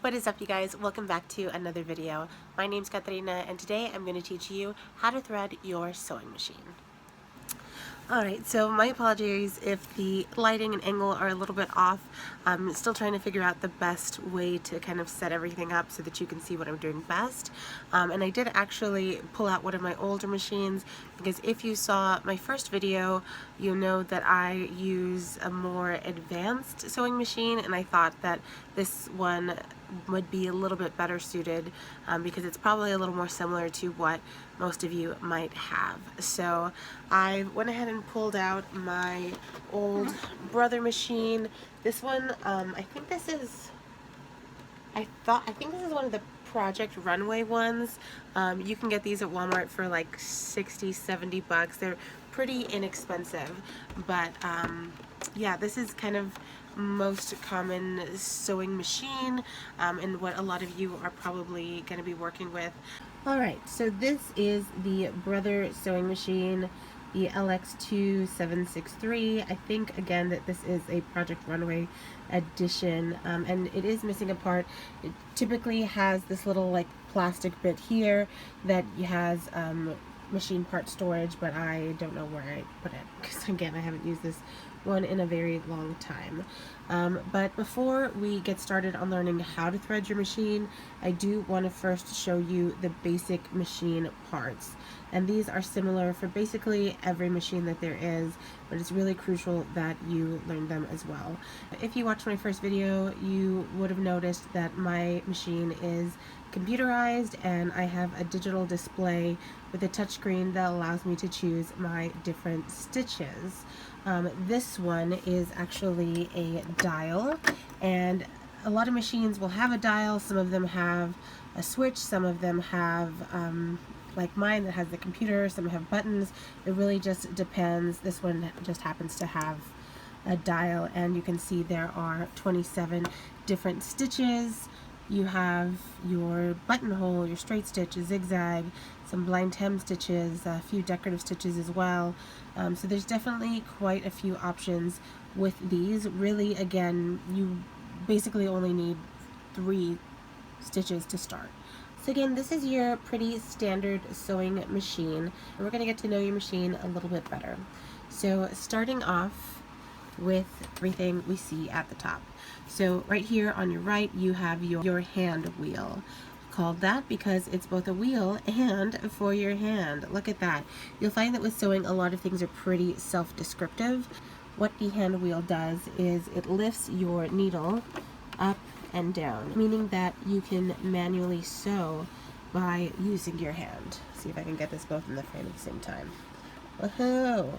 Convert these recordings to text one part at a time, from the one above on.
What is up, you guys? Welcome back to another video. My name's Katarina, and today I'm going to teach you how to thread your sewing machine. Alright, so my apologies if the lighting and angle are a little bit off. I'm still trying to figure out the best way to kind of set everything up so that you can see what I'm doing best. And I did actually pull out one of my older machines, because if you saw my first video, you know that I use a more advanced sewing machine, and I thought that this one would be a little bit better suited because it's probably a little more similar to what most of you might have. So I went ahead and pulled out my old brother machine. This one, I think this is one of the Project Runway ones. You can get these at Walmart for like 60, 70 bucks. They're pretty inexpensive, but yeah, this is kind of most common sewing machine and what a lot of you are probably going to be working with. Alright, so this is the Brother sewing machine, the LX2763. I think again that this is a Project Runway edition, and it is missing a part. It typically has this little like plastic bit here that has machine part storage, but I don't know where I put it because again I haven't used this one in a very long time. But before we get started on learning how to thread your machine, I do want to first show you the basic machine parts. And these are similar for basically every machine that there is, but it's really crucial that you learn them as well. If you watched my first video, you would have noticed that my machine is computerized and I have a digital display with a touchscreen that allows me to choose my different stitches. This one is actually a dial, and a lot of machines will have a dial. Some of them have a switch, some of them have like mine that has the computer, some have buttons. It really just depends. This one just happens to have a dial, and you can see there are 27 different stitches. You have your buttonhole, your straight stitch, a zigzag, some blind hem stitches, a few decorative stitches as well. So there's definitely quite a few options with these. Really, again, you basically only need 3 stitches to start. So again, this is your pretty standard sewing machine, and we're going to get to know your machine a little bit better. So starting off with everything we see at the top. So right here on your right, you have your hand wheel. Called that because it's both a wheel and for your hand. Look at that. You'll find that with sewing, a lot of things are pretty self-descriptive. What the hand wheel does is it lifts your needle up and down, meaning that you can manually sew by using your hand. See if I can get this both in the frame at the same time. Woohoo!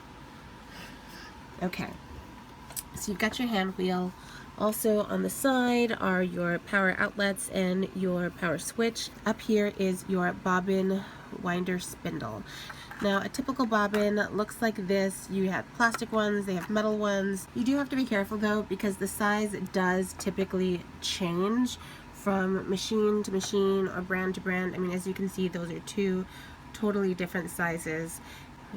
Okay. So you've got your hand wheel. Also on the side are your power outlets and your power switch. Up here is your bobbin winder spindle. Now a typical bobbin looks like this. You have plastic ones, they have metal ones. You do have to be careful though, because the size does typically change from machine to machine or brand to brand. I mean, as you can see, those are 2 totally different sizes.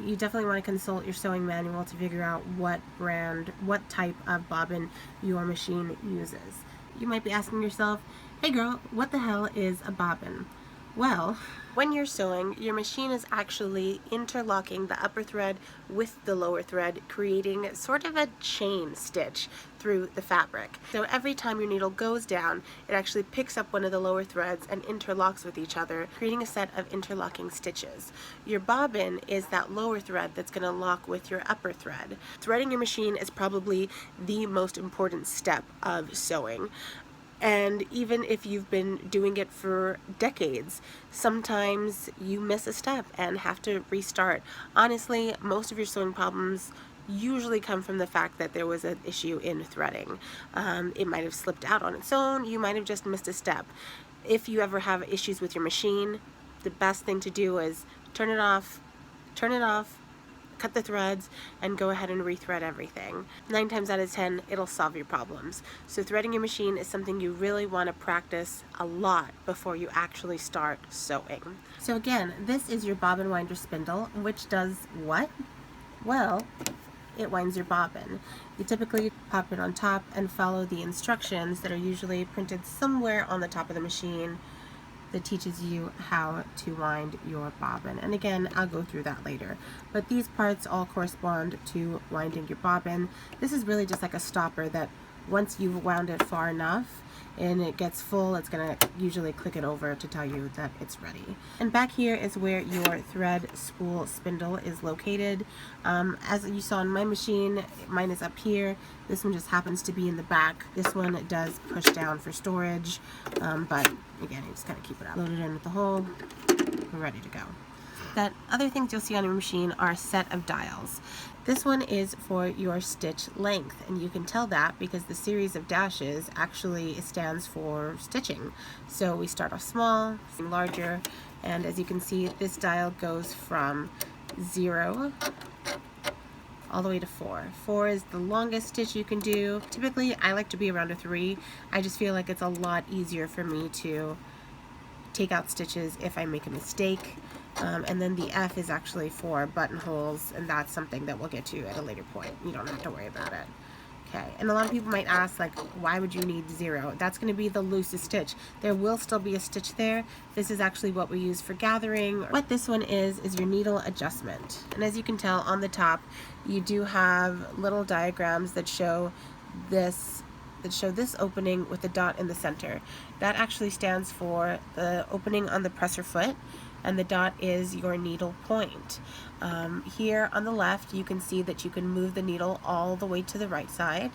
You definitely want to consult your sewing manual to figure out what brand, what type of bobbin your machine uses. You might be asking yourself, hey girl, what the hell is a bobbin? Well, when you're sewing, your machine is actually interlocking the upper thread with the lower thread, creating sort of a chain stitch through the fabric. So every time your needle goes down, it actually picks up one of the lower threads and interlocks with each other, creating a set of interlocking stitches. Your bobbin is that lower thread that's going to lock with your upper thread. Threading your machine is probably the most important step of sewing. And even if you've been doing it for decades, sometimes you miss a step and have to restart. Honestly, most of your sewing problems usually come from the fact that there was an issue in threading. It might have slipped out on its own, you might have just missed a step. If you ever have issues with your machine, the best thing to do is turn it off, cut the threads, and go ahead and rethread everything. 9 times out of 10, it'll solve your problems. So threading your machine is something you really want to practice a lot before you actually start sewing. So again, this is your bobbin winder spindle, which does what? Well, it winds your bobbin. You typically pop it on top and follow the instructions that are usually printed somewhere on the top of the machine that teaches you how to wind your bobbin. And again, I'll go through that later. But these parts all correspond to winding your bobbin. This is really just like a stopper that once you've wound it far enough and it gets full, it's going to usually click it over to tell you that it's ready. And back here is where your thread spool spindle is located. As you saw on my machine, mine is up here. This one just happens to be in the back. This one does push down for storage, but again, you just kind of keep it out. Load it in with the hole, we're ready to go. That other things you'll see on your machine are a set of dials. This one is for your stitch length, and you can tell that because the series of dashes actually stands for stitching. So we start off small, larger, and as you can see, this dial goes from 0 all the way to 4. 4 is the longest stitch you can do. Typically, I like to be around a 3. I just feel like it's a lot easier for me to take out stitches if I make a mistake. And then the F is actually for buttonholes, and that's something that we'll get to at a later point. You don't have to worry about it. Okay, and a lot of people might ask, like, why would you need 0? That's going to be the loosest stitch. There will still be a stitch there. This is actually what we use for gathering. What this one is your needle adjustment. And as you can tell on the top, you do have little diagrams that show this opening with the dot in the center. That actually stands for the opening on the presser foot, and the dot is your needle point. Here on the left, you can see that you can move the needle all the way to the right side.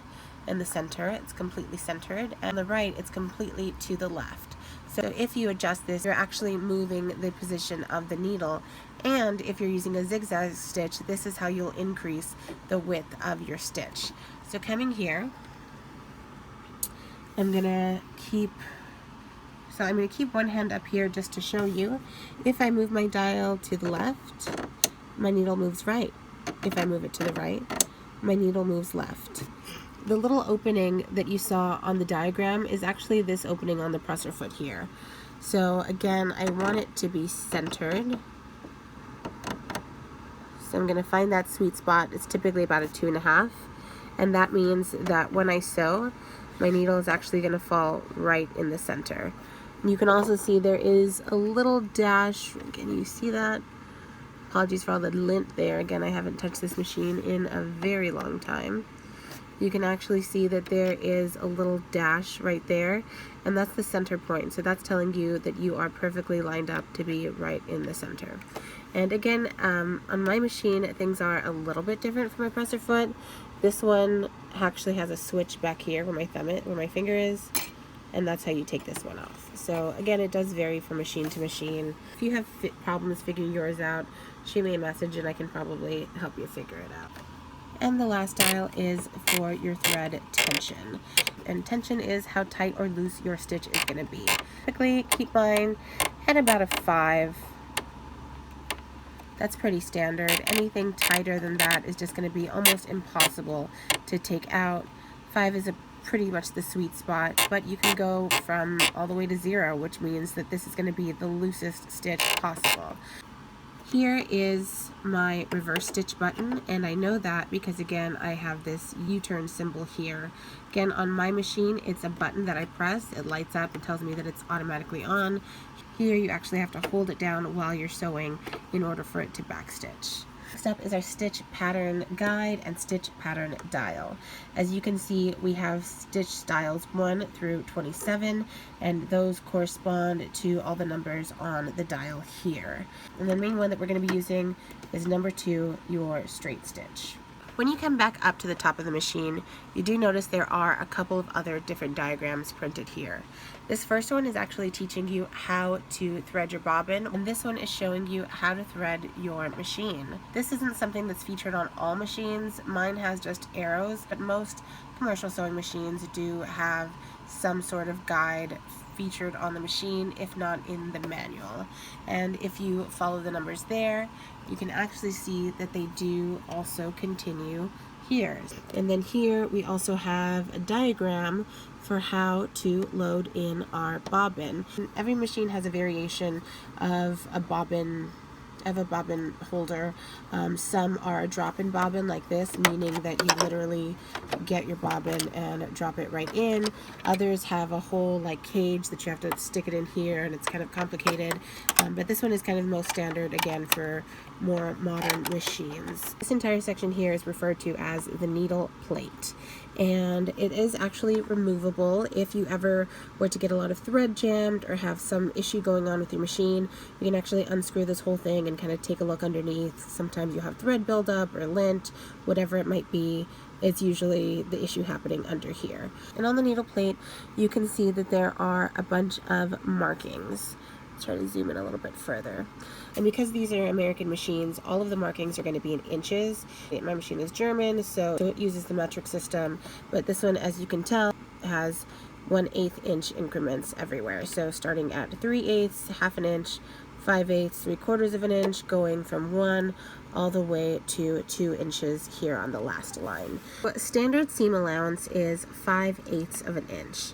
In the center, it's completely centered, and on the right, it's completely to the left. So if you adjust this, you're actually moving the position of the needle. And if you're using a zigzag stitch, this is how you'll increase the width of your stitch. So coming here, I'm gonna keep one hand up here just to show you. If I move my dial to the left, my needle moves right. If I move it to the right, my needle moves left. The little opening that you saw on the diagram is actually this opening on the presser foot here. So again, I want it to be centered. So I'm gonna find that sweet spot. It's typically about a 2.5, and that means that when I sew, my needle is actually going to fall right in the center. You can also see there is a little dash. Can you see that? Apologies for all the lint there. Again, I haven't touched this machine in a very long time. You can actually see that there is a little dash right there, and that's the center point. So that's telling you that you are perfectly lined up to be right in the center. And again, on my machine, things are a little bit different from my presser foot. This one actually has a switch back here where my finger is, and that's how you take this one off. So again, it does vary from machine to machine. If you have problems figuring yours out, shoot me a message and I can probably help you figure it out. And the last dial is for your thread tension. And tension is how tight or loose your stitch is going to be. Typically, keep mine at about a 5. That's pretty standard. Anything tighter than that is just going to be almost impossible to take out. 5 is pretty much the sweet spot, but you can go from all the way to 0, which means that this is going to be the loosest stitch possible. Here is my reverse stitch button, and I know that because again I have this U-turn symbol here. Again, on my machine, it's a button that I press. It lights up and tells me that it's automatically on. Here you actually have to hold it down while you're sewing in order for it to backstitch. Next up is our stitch pattern guide and stitch pattern dial. As you can see, we have stitch styles 1 through 27, and those correspond to all the numbers on the dial here. And the main one that we're going to be using is number 2, your straight stitch. When you come back up to the top of the machine, you do notice there are a couple of other different diagrams printed here. This first one is actually teaching you how to thread your bobbin, and this one is showing you how to thread your machine. This isn't something that's featured on all machines. Mine has just arrows, but most commercial sewing machines do have some sort of guide featured on the machine, if not in the manual. And if you follow the numbers there, you can actually see that they do also continue here. And then here we also have a diagram for how to load in our bobbin. Every machine has a variation of a bobbin of a bobbin holder. Some are a drop-in bobbin like this, meaning that you literally get your bobbin and drop it right in. Others have a whole like cage that you have to stick it in here, and it's kind of complicated. But this one is kind of most standard, again, for more modern machines. This entire section here is referred to as the needle plate, and it is actually removable. If you ever were to get a lot of thread jammed or have some issue going on with your machine, you can actually unscrew this whole thing and kind of take a look underneath. Sometimes you have thread buildup or lint, whatever it might be. It's usually the issue happening under here. And on the needle plate, you can see that there are a bunch of markings. Let's try to zoom in a little bit further. And because these are American machines, all of the markings are going to be in inches. My machine is German, so it uses the metric system, but this one, as you can tell, has 1/8 inch increments everywhere. So starting at 3/8, half an inch, 5/8, 3/4 of an inch, going from 1 all the way to 2 inches here on the last line. But standard seam allowance is 5/8 of an inch.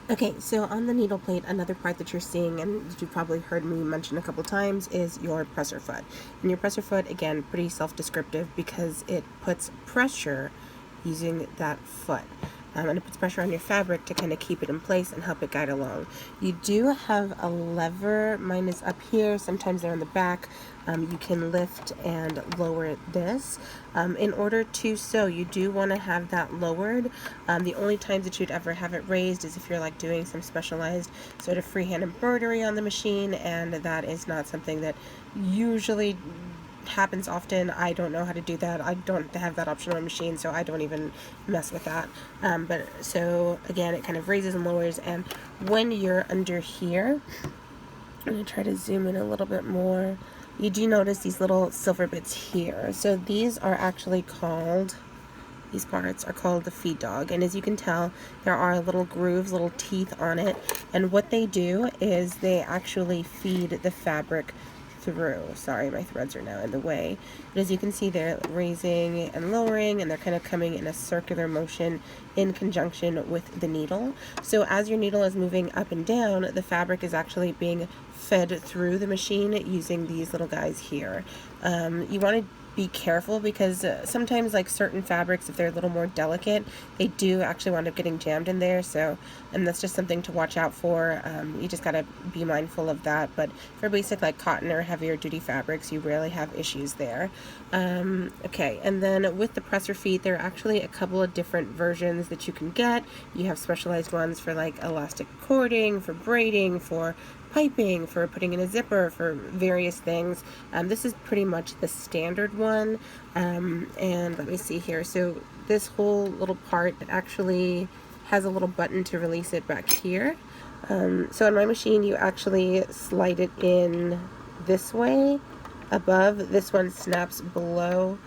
Okay, so on the needle plate, another part that you're seeing, and you've probably heard me mention a couple times, is your presser foot. And your presser foot, again, pretty self-descriptive because it puts pressure using that foot. And it puts pressure on your fabric to kind of keep it in place and help it guide along. You do have a lever. Mine is up here. Sometimes they're on the back. You can lift and lower this. In order to sew, you do want to have that lowered. The only times that you'd ever have it raised is if you're like doing some specialized sort of freehand embroidery on the machine, and that is not something that usually happens often. I don't know how to do that. I don't have that option on my machine, so I don't even mess with that. But so again, it kind of raises and lowers, and when you're under here, I'm going to try to zoom in a little bit more. You do notice these little silver bits here. So these are actually called, these parts are called the feed dog, and as you can tell, there are little grooves, little teeth on it, and what they do is they actually feed the fabric through. Sorry, my threads are now in the way. But as you can see, they're raising and lowering, and they're kind of coming in a circular motion in conjunction with the needle. So as your needle is moving up and down, the fabric is actually being fed through the machine using these little guys here. You want to be careful because sometimes like certain fabrics, if they're a little more delicate, they do actually wind up getting jammed in there, so and that's just something to watch out for. You just gotta be mindful of that, but for basic like cotton or heavier duty fabrics, you rarely have issues there. Okay, and then with the presser feet, there are actually a couple of different versions that you can get. You have specialized ones for like elastic cording, for braiding, for piping, for putting in a zipper, for various things. This is pretty much the standard one. And let me see here. So this whole little part, it actually has a little button to release it back here. So on my machine, you actually slide it in this way above. This one snaps below.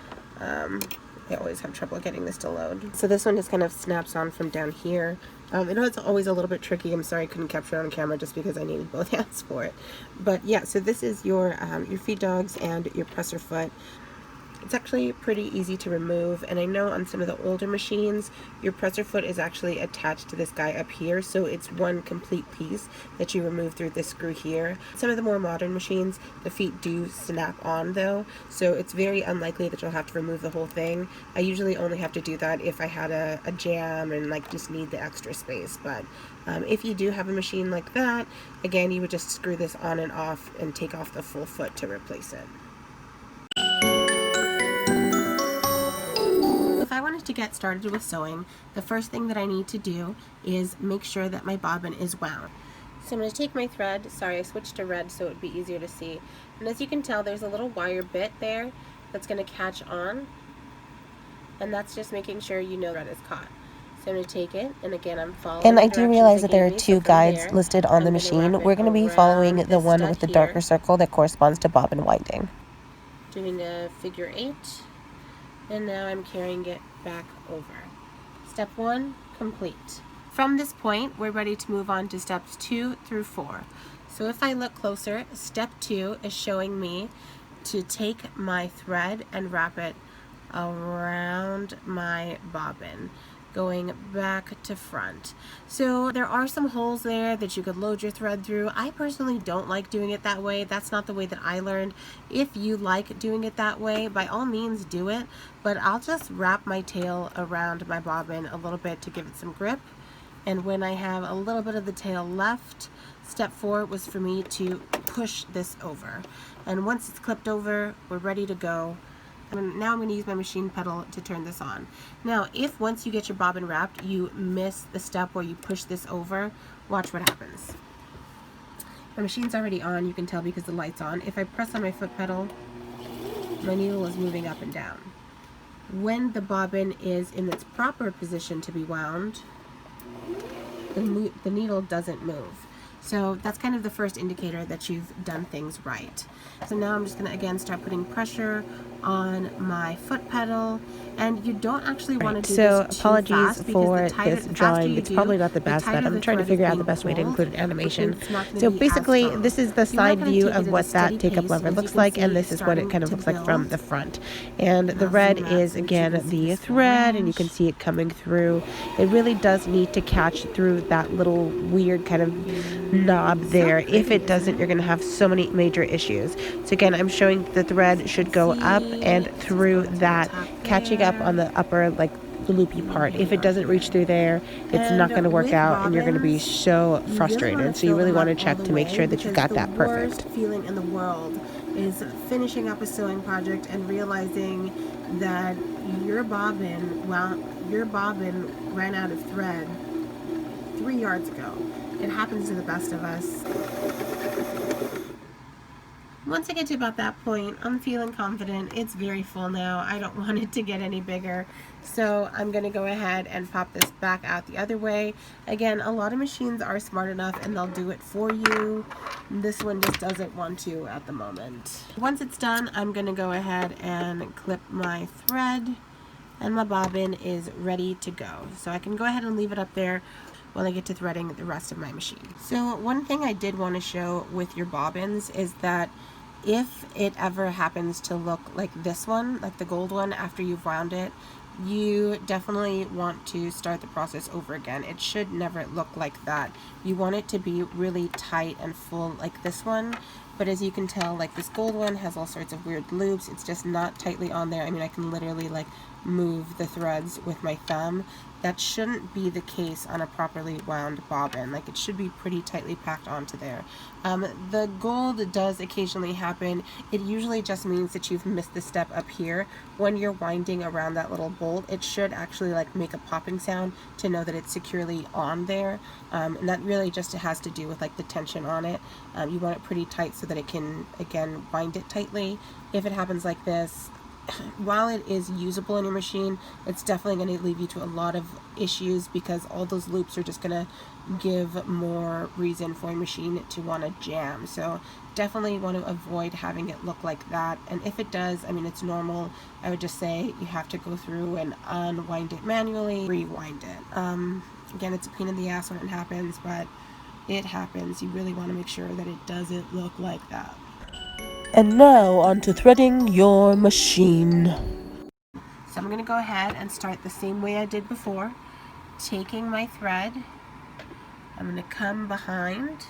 I always have trouble getting this to load. So this one just kind of snaps on from down here. I know it's always a little bit tricky. I'm sorry I couldn't capture it on camera just because I needed both hands for it. But yeah, so this is your feed dogs and your presser foot. It's actually pretty easy to remove, and I know on some of the older machines, your presser foot is actually attached to this guy up here, so it's one complete piece that you remove through this screw here. Some of the more modern machines, the feet do snap on though, so it's very unlikely that you'll have to remove the whole thing. I usually only have to do that if I had a jam and like just need the extra space, but if you do have a machine like that, again, you would just screw this on and off and take off the full foot to replace it. If I wanted to get started with sewing, the first thing that I need to do is make sure that my bobbin is wound. So I'm going to take my thread, sorry I switched to red so it would be easier to see, and as you can tell there's a little wire bit there that's going to catch on, and that's just making sure you know thread is caught. So I'm going to take it, and again I'm following. And I do realize that there are two guides listed on the machine. We're going to be following the one with the darker circle that corresponds to bobbin winding. Doing a figure 8. And now I'm carrying it back over. Step 1, complete. From this point, we're ready to move on to steps 2 through 4. So if I look closer, step 2 is showing me to take my thread and wrap it around my bobbin. going back to front. So there are some holes there that you could load your thread through. I personally don't like doing it that way. That's not the way that I learned. If you like doing it that way, by all means do it, but I'll just wrap my tail around my bobbin a little bit to give it some grip. And when I have a little bit of the tail left, step 4 was for me to push this over. And once it's clipped over, we're ready to go. Now I'm going to use my machine pedal to turn this on. Now, if once you get your bobbin wrapped, you miss the step where you push this over, watch what happens. My machine's already on, you can tell because the light's on. If I press on my foot pedal, my needle is moving up and down. When the bobbin is in its proper position to be wound, the needle doesn't move. So that's kind of the first indicator that you've done things right. So now I'm just going to again start putting pressure on my foot pedal, and you don't actually want to do this too fast. So apologies for this drawing. It's probably not the best, but I'm trying to figure out the best way to include an animation. So basically, this is the side view of what that take-up lever looks like, and this is what it kind of looks like from the front. And the red is, again, the thread, and you can see it coming through. It really does need to catch through that little weird kind of knob there. If it doesn't, you're going to have so many major issues. So again, I'm showing the thread should go up and through that, catching up on the upper, like the loopy part. If it doesn't reach through there, it's not going to work out, and you're going to be so frustrated. So you really want to check to make sure that you've got that perfect. The worst feeling in the world is finishing up a sewing project and realizing that your bobbin ran out of thread 3 yards ago. It happens to the best of us. Once I get to about that point, I'm feeling confident. It's very full now. I don't want it to get any bigger. So I'm going to go ahead and pop this back out the other way. Again, a lot of machines are smart enough and they'll do it for you. This one just doesn't want to at the moment. Once it's done, I'm going to go ahead and clip my thread, and my bobbin is ready to go. So I can go ahead and leave it up there while I get to threading the rest of my machine. So one thing I did want to show with your bobbins is that if it ever happens to look like this one, like the gold one, after you've wound it, you definitely want to start the process over again. It should never look like that. You want it to be really tight and full like this one, but as you can tell, like this gold one has all sorts of weird loops. It's just not tightly on there. I mean, I can literally like move the threads with my thumb. That shouldn't be the case on a properly wound bobbin. Like, it should be pretty tightly packed onto there. The gold does occasionally happen. It usually just means that you've missed the step up here. When you're winding around that little bolt, it should actually like make a popping sound to know that it's securely on there. And that really just has to do with like the tension on it. You want it pretty tight so that it can, again, wind it tightly. If it happens like this, while it is usable in your machine, it's definitely going to leave you to a lot of issues, because all those loops are just going to give more reason for your machine to want to jam. So definitely want to avoid having it look like that. And if it does, I mean, it's normal. I would just say you have to go through and unwind it manually, rewind it. Again, it's a pain in the ass when it happens, but it happens. You really want to make sure that it doesn't look like that. And now on to threading your machine. So I'm going to go ahead and start the same way I did before. Taking my thread, I'm going to come behind,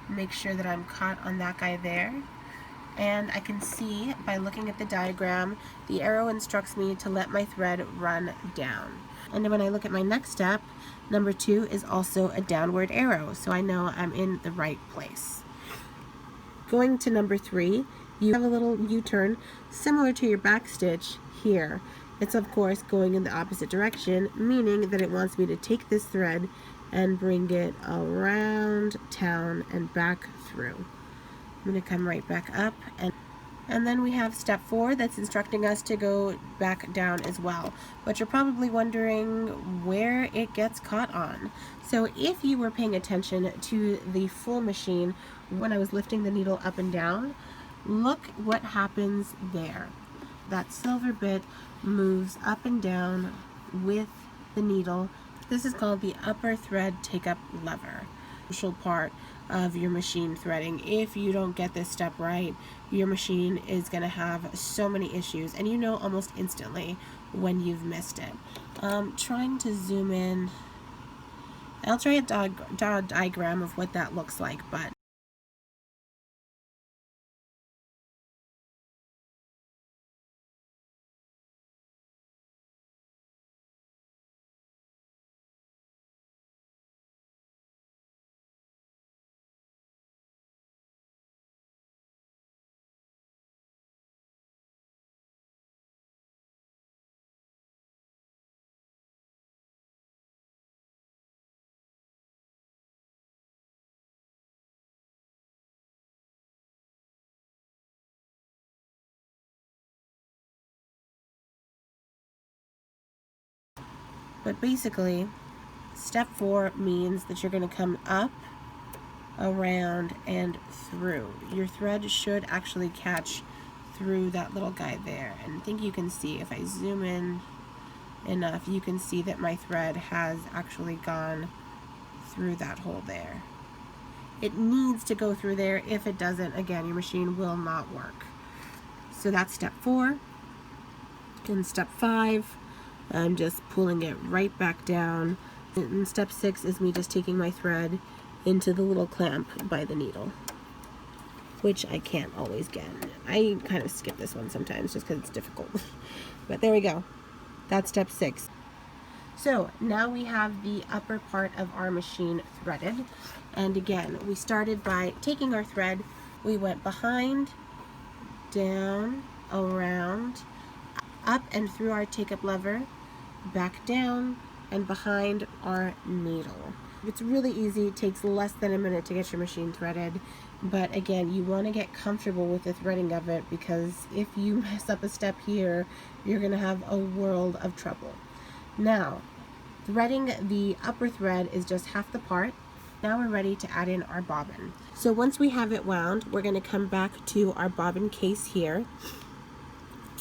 make sure that I'm caught on that guy there. And I can see by looking at the diagram, the arrow instructs me to let my thread run down. And then when I look at my next step, number 2 is also a downward arrow, so I know I'm in the right place. Going to number 3, you have a little U-turn similar to your back stitch here. It's of course going in the opposite direction, meaning that it wants me to take this thread and bring it around town and back through. I'm going to come right back up, and then we have step 4 that's instructing us to go back down as well. But you're probably wondering where it gets caught on. So if you were paying attention to the full machine when I was lifting the needle up and down, look what happens there. That silver bit moves up and down with the needle. This is called the upper thread take-up lever. Crucial part of your machine threading. If you don't get this step right, your machine is going to have so many issues, and you know almost instantly when you've missed it. Trying to zoom in. I'll try to draw a diagram of what that looks like, but basically, step 4 means that you're going to come up, around, and through. Your thread should actually catch through that little guy there. And I think you can see, if I zoom in enough, you can see that my thread has actually gone through that hole there. It needs to go through there. If it doesn't, again, your machine will not work. So that's step 4. In step 5, I'm just pulling it right back down. And step 6 is me just taking my thread into the little clamp by the needle, which I can't always get. I kind of skip this one sometimes just because it's difficult. But there we go. That's step 6. So now we have the upper part of our machine threaded. And again, we started by taking our thread, we went behind, down, around, up and through our take-up lever, back down, and behind our needle. It's really easy. It takes less than a minute to get your machine threaded. But again, you want to get comfortable with the threading of it, because if you mess up a step here, you're going to have a world of trouble. Now, threading the upper thread is just half the part. Now we're ready to add in our bobbin. So once we have it wound, we're going to come back to our bobbin case here.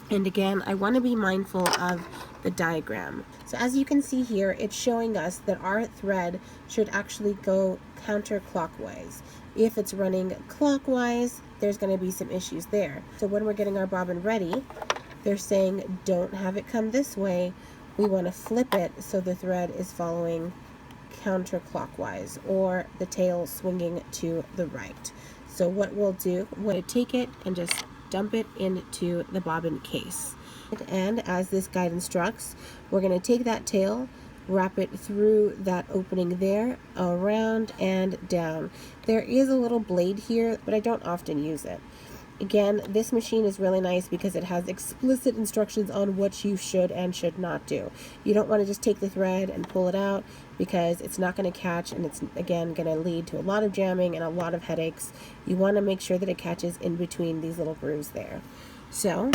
And again, I want to be mindful of the diagram. So as you can see here, it's showing us that our thread should actually go counterclockwise. If it's running clockwise, there's going to be some issues there. So when we're getting our bobbin ready, they're saying don't have it come this way. We want to flip it so the thread is following counterclockwise, or the tail swinging to the right. So what we'll do, we'll take it and just dump it into the bobbin case. And as this guide instructs, we're going to take that tail, wrap it through that opening there, around and down. There is a little blade here, but I don't often use it. Again, this machine is really nice because it has explicit instructions on what you should and should not do. You don't want to just take the thread and pull it out, because it's not going to catch, and it's again going to lead to a lot of jamming and a lot of headaches. You want to make sure that it catches in between these little grooves there. So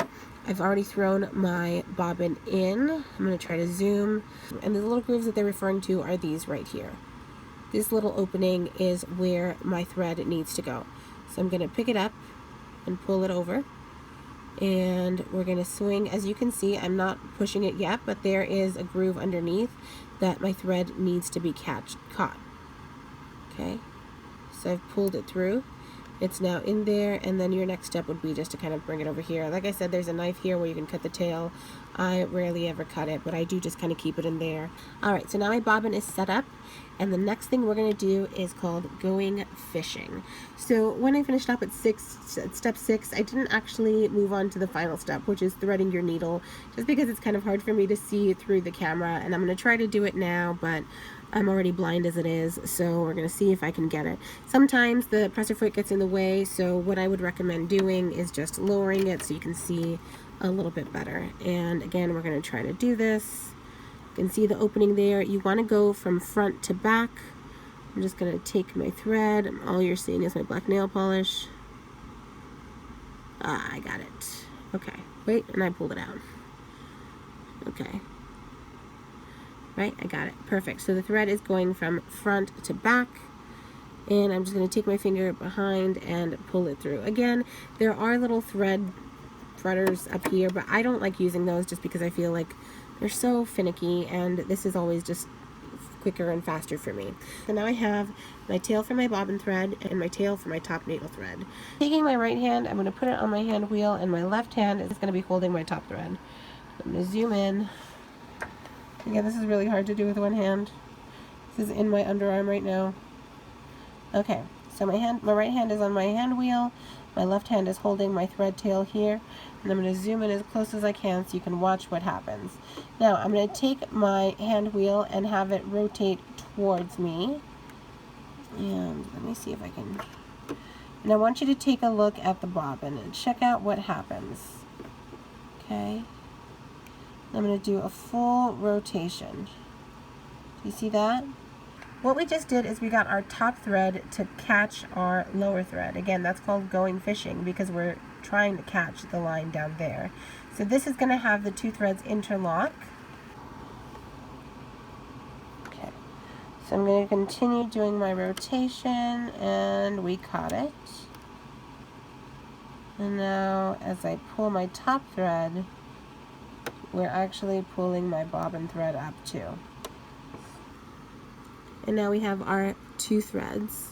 I've already thrown my bobbin in. I'm going to try to zoom, and the little grooves that they're referring to are these right here. This little opening is where my thread needs to go. So I'm going to pick it up and pull it over, and we're going to swing. As you can see, I'm not pushing it yet, but there is a groove underneath that my thread needs to be caught. Okay, so I've pulled it through. It's now in there, and then your next step would be just to kind of bring it over here. Like I said, there's a knife here where you can cut the tail. I rarely ever cut it, but I do just kind of keep it in there. Alright, so now my bobbin is set up, and the next thing we're going to do is called going fishing. So when I finished up at step 6, I didn't actually move on to the final step, which is threading your needle, just because it's kind of hard for me to see through the camera, and I'm going to try to do it now, but I'm already blind as it is, so we're going to see if I can get it. Sometimes the presser foot gets in the way, so what I would recommend doing is just lowering it so you can see a little bit better. And again, we're going to try to do this. You can see the opening there. You want to go from front to back. I'm just going to take my thread. All you're seeing is my black nail polish. I got it. Okay, wait, and I pulled it out. Okay. Right, I got it. Perfect. So the thread is going from front to back, and I'm just going to take my finger behind and pull it through. Again, there are little threaders up here, but I don't like using those just because I feel like they're so finicky, and this is always just quicker and faster for me. So now I have my tail for my bobbin thread and my tail for my top needle thread. Taking my right hand, I'm going to put it on my hand wheel, and my left hand is going to be holding my top thread. I'm going to zoom in. Again, this is really hard to do with one hand. This is in my underarm right now. Okay, so my right hand is on my hand wheel. My left hand is holding my thread tail here. And I'm going to zoom in as close as I can so you can watch what happens. Now, I'm going to take my hand wheel and have it rotate towards me. And let me see if I can... And I want you to take a look at the bobbin and check out what happens. Okay? I'm going to do a full rotation. Do you see that? What we just did is we got our top thread to catch our lower thread. Again, that's called going fishing because we're trying to catch the line down there. So this is going to have the two threads interlock. Okay. So I'm going to continue doing my rotation, and we caught it. And now as I pull my top thread, we're actually pulling my bobbin thread up too. And now we have our two threads,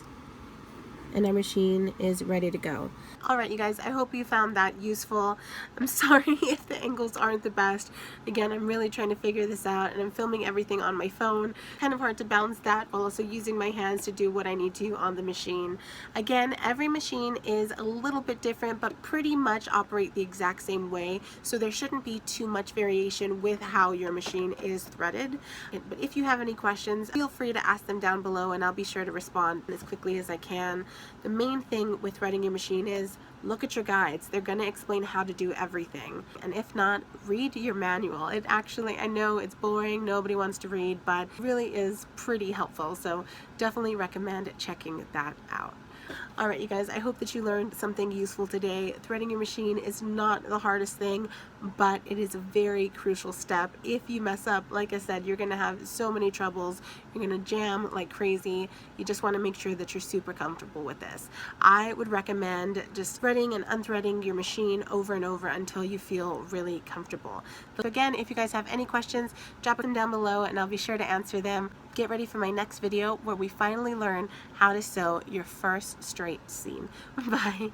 and our machine is ready to go. Alright you guys, I hope you found that useful. I'm sorry if the angles aren't the best. Again, I'm really trying to figure this out, and I'm filming everything on my phone. Kind of hard to balance that while also using my hands to do what I need to on the machine. Again, every machine is a little bit different, but pretty much operate the exact same way, so there shouldn't be too much variation with how your machine is threaded. But if you have any questions, feel free to ask them down below, and I'll be sure to respond as quickly as I can. The main thing with threading your machine is look at your guides. They're going to explain how to do everything. And if not, read your manual. It actually, I know it's boring, nobody wants to read, but it really is pretty helpful. So definitely recommend checking that out. Alright you guys, I hope that you learned something useful today. Threading your machine is not the hardest thing, but it is a very crucial step. If you mess up, like I said, you're going to have so many troubles. You're going to jam like crazy. You just want to make sure that you're super comfortable with this. I would recommend just threading and unthreading your machine over and over until you feel really comfortable. So again, if you guys have any questions, drop them down below and I'll be sure to answer them. Get ready for my next video where we finally learn how to sew your first straight seam. Bye.